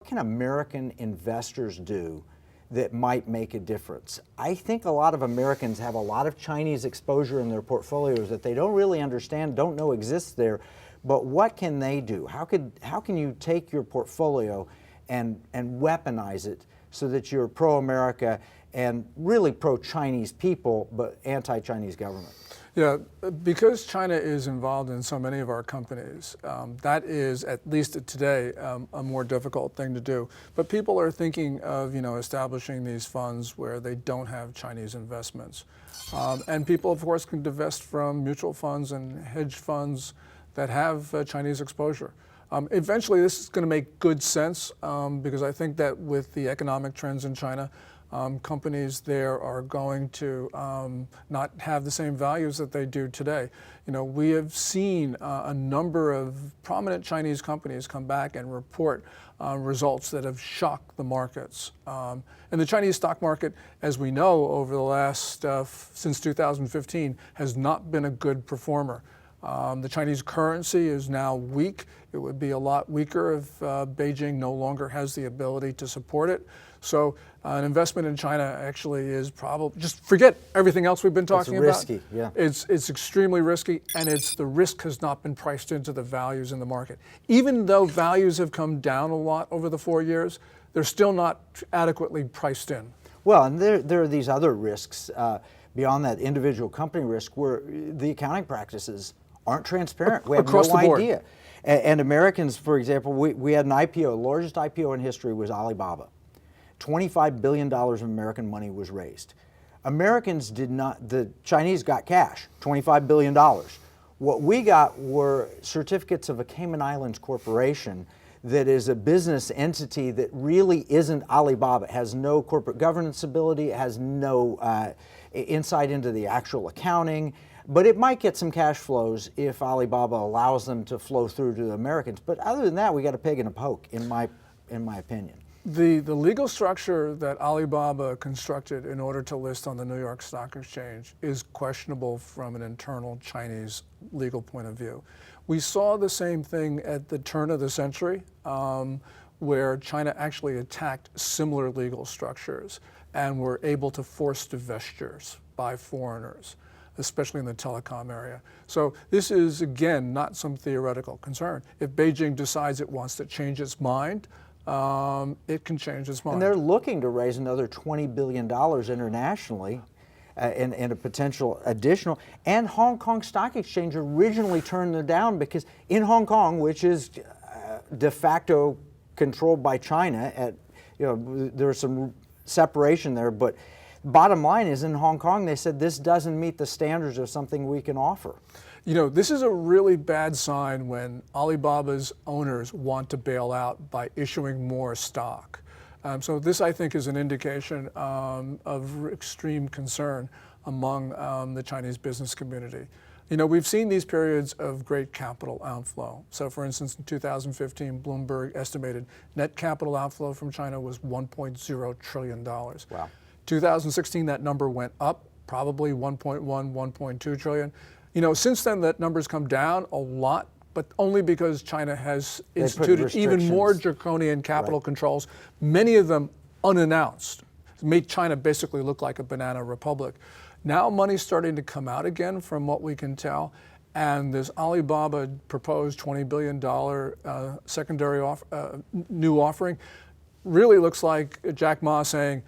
can American investors do that might make a difference? I think a lot of Americans have a lot of Chinese exposure in their portfolios that they don't really understand, don't know exists there. But what can they do? How can you take your portfolio and weaponize it so that you're pro-America and really pro-Chinese people, but anti-Chinese government? Yeah, because China is involved in so many of our companies, that is, at least today, a more difficult thing to do. But people are thinking of, establishing these funds where they don't have Chinese investments. And people, of course, can divest from mutual funds and hedge funds that have Chinese exposure. Eventually, this is going to make good sense because I think that with the economic trends in China, companies there are going to not have the same values that they do today. We have seen a number of prominent Chinese companies come back and report results that have shocked the markets. And the Chinese stock market, as we know, over the last, since 2015, has not been a good performer. The Chinese currency is now weak. It would be a lot weaker if Beijing no longer has the ability to support it. So an investment in China actually is probably, just forget everything else we've been talking about. It's risky, yeah. It's extremely risky, and the risk has not been priced into the values in the market. Even though values have come down a lot over the 4 years, they're still not adequately priced in. Well, and there are these other risks beyond that individual company risk where the accounting practices aren't transparent. We have Across no the board. idea. And Americans, for example, we had an IPO. The largest IPO in history was Alibaba. $25 billion of American money was raised. Americans did not, the Chinese got cash, $25 billion. What we got were certificates of a Cayman Islands corporation that is a business entity that really isn't Alibaba. It has no corporate governance ability, it has no insight into the actual accounting, but it might get some cash flows if Alibaba allows them to flow through to the Americans. But other than that, we got a pig in a poke, in my opinion. The legal structure that Alibaba constructed in order to list on the New York Stock Exchange is questionable from an internal Chinese legal point of view. We saw the same thing at the turn of the century, where China actually attacked similar legal structures and were able to force divestitures by foreigners, especially in the telecom area. So this is, again, not some theoretical concern. If Beijing decides it wants to change its mind, it can change its mind. And they're looking to raise another $20 billion internationally and a potential additional. And Hong Kong Stock Exchange originally turned them down because in Hong Kong, which is de facto controlled by China, there's some separation there, but bottom line is in Hong Kong, they said this doesn't meet the standards of something we can offer. This is a really bad sign when Alibaba's owners want to bail out by issuing more stock. So this, I think, is an indication of extreme concern among the Chinese business community. We've seen these periods of great capital outflow. So for instance, in 2015, Bloomberg estimated net capital outflow from China was $1.0 trillion. Wow. 2016, that number went up, probably 1.1, 1.2 trillion. Since then, that number's come down a lot, but only because China has instituted even more draconian capital controls, many of them unannounced. It made China basically look like a banana republic. Now money's starting to come out again from what we can tell, and this Alibaba proposed $20 billion secondary new offering really looks like Jack Ma saying,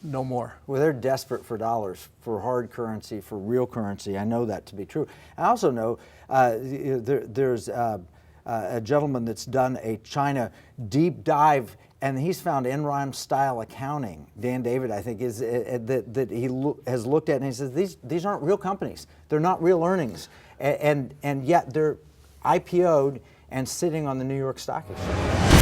no more. Well, they're desperate for dollars, for hard currency, for real currency. I know that to be true. I also know there's a gentleman that's done a China deep dive, and he's found Enron-style accounting. Dan David, I think, is that he has looked at, and he says these aren't real companies. They're not real earnings, and yet they're IPO'd and sitting on the New York Stock Exchange.